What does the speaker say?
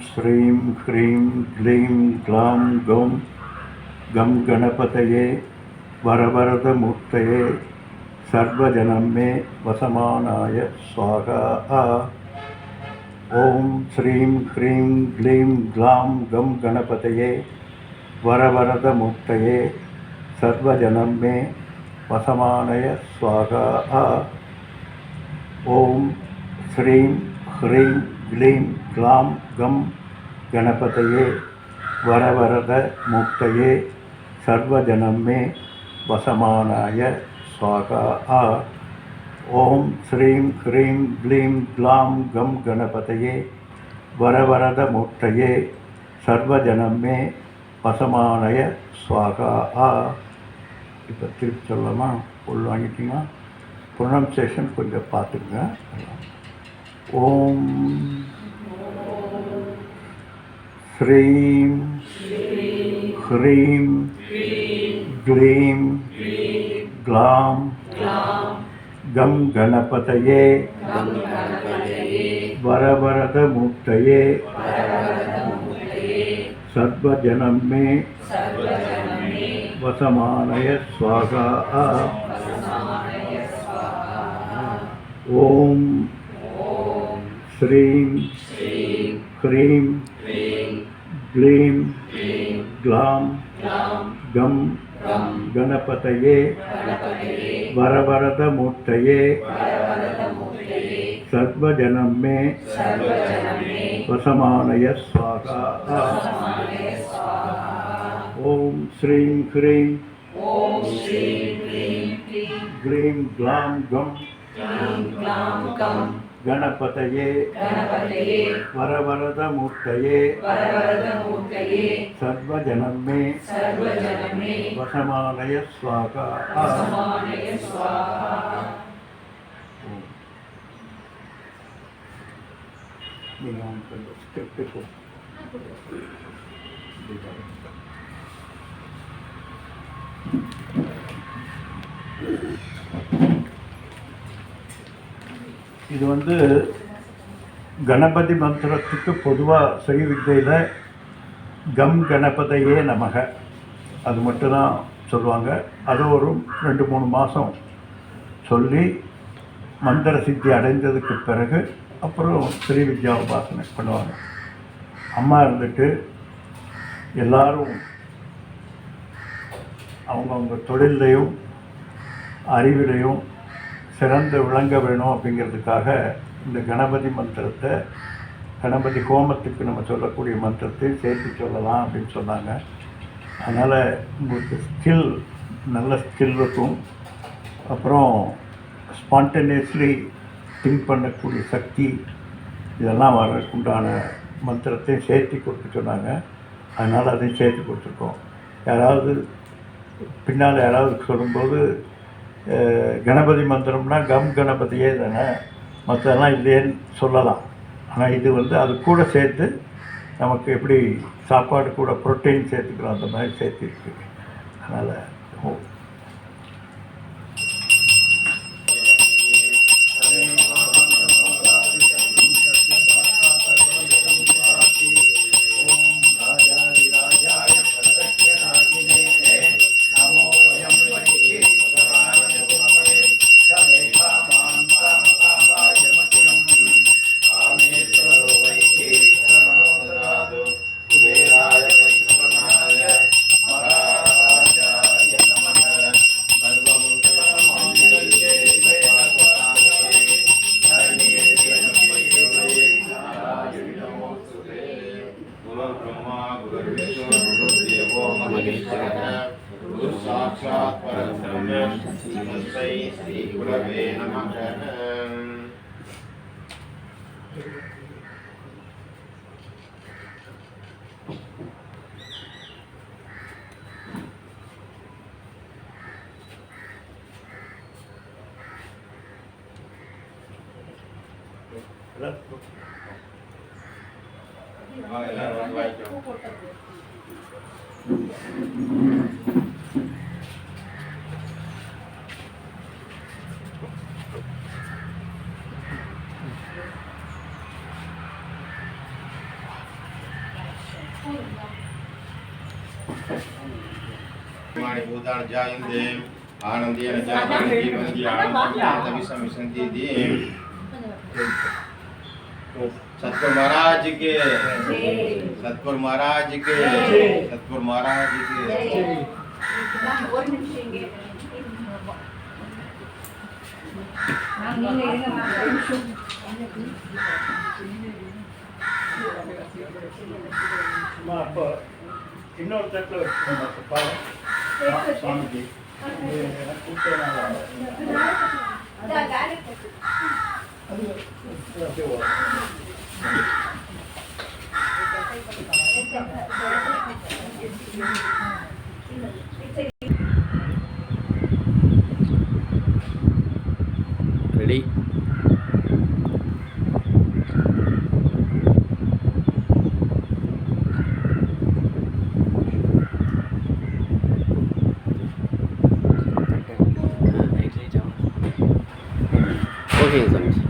ஸ்ரீம் ஹ்ரீம் க்ளீம் க்ளாம் கௌம் கம் கணபதயே வரவரத மூர்த்தயே சர்வஜனம் மே வசமானாய ஸ்வாகா. ஓம் ஸ்ரீம் ஹ்ரீம் க்ளீம் க்ளாம் கம் கணபதயே வரவரத மூர்த்தயே சர்வஜனம் மே வசமானய ஸ்வாகா. ஓம் ஸ்ரீம் ஹ்ரீம் க்ளீம் க்ளாம் கம் கணபதயே வரவரத மூர்த்தயே சர்வஜனம் மே வசமானாய ஸ்வாகா. ஓம் ஸ்ரீம் ஹ்ரீம் க்ளீம் க்ளாம் கம் கணபதயே வரவரத மூர்த்தயே சர்வஜனம் மே வசமானய ஸ்வாகா. இப்போ திருப்பி சொல்லலாமா? உள் வாங்கிட்டீங்கன்னா ப்ரொனன்சியேஷன் கொஞ்சம் பார்த்துக்குங்க. ஓம் ஸ்ரீம் ஹ்ரீம் க்ளீம் க்ளாம் கம் கணபதயே வரவரத மூர்த்தயே சர்வஜனம் மே வசமானய ஸ்வாகா. ஓம் ஸ்ரீம் ஹ்ரீம் க்ளீம் க்ளாம் கம் கணபதயே வரவரத மூர்த்தயே சர்வஜனம் மே வசமானய ஸ்வாகா. ஓம் ஸ்ரீம் ஹ்ரீம் க்ளீம் க்ளாம் கம் கணபதயே வரவரத மூர்த்தயே சர்வஜனம் மே வசமானய ஸ்வாகா. இது கணபதி மந்திரத்துக்கு பொதுவாக ஸ்ரீ வித்யையில் கம் கணபதையே நமக அது மட்டும்தான் சொல்லுவாங்க. அது ஒரு 2-3 மாதம் சொல்லி மந்திர சித்தி அடைந்ததுக்கு பிறகு அப்புறம் ஸ்ரீ வித்யா உபாசனை பண்ணுவாங்க. அம்மா இருந்துட்டு எல்லாரும் அவங்கவுங்க தொழிலையும் அறிவிலையும் சிறந்து விளங்க வேணும் அப்படிங்கிறதுக்காக இந்த கணபதி மந்திரத்தை, கணபதி ஹோமத்துக்கு நம்ம சொல்லக்கூடிய மந்திரத்தை சேர்த்து சொல்லலாம் அப்படின்னு சொன்னாங்க. அதனால் உங்களுக்கு நல்ல ஸ்கில் இருக்கும். அப்புறம் ஸ்பான்டேனியஸ்லி திங்க் பண்ணக்கூடிய சக்தி இதெல்லாம் வரக்குண்டான மந்திரத்தை சேர்த்து கொடுக்க சொன்னாங்க. அதனால் அதையும் சேர்த்து கொடுத்துருக்கோம். யாராவது பின்னால் யாராவது சொல்லும்போது கணபதி மந்திரம்னா கம் கணபதியே தானே, மற்றெல்லாம் இல்லையேன்னு சொல்லலாம். ஆனால் இது அது கூட சேர்த்து நமக்கு எப்படி சாப்பாடு கூட ப்ரோட்டீன் சேர்த்துக்கிறோம் அந்த மாதிரி சேர்த்துருக்கு. அதனால் साक्षात् परब्रह्म तस्मै श्री गुरवे नमः. माणि भूतानि जायन्ते आनन्देन जातानि जीवन्ति आनन्देन विसंसन्ति सतगुरु महाराज के सतगुरु महाराज के सतगुरु महाराज के ஒரு நிமிஷம் இங்கே நீங்க இருங்க நான் ஒரு நிமிஷம் அப்போ இன்னொரு தட்டில் வச்சுக்கோங்க சுவாமிஜி ரெடி ஓகேங்க சாமி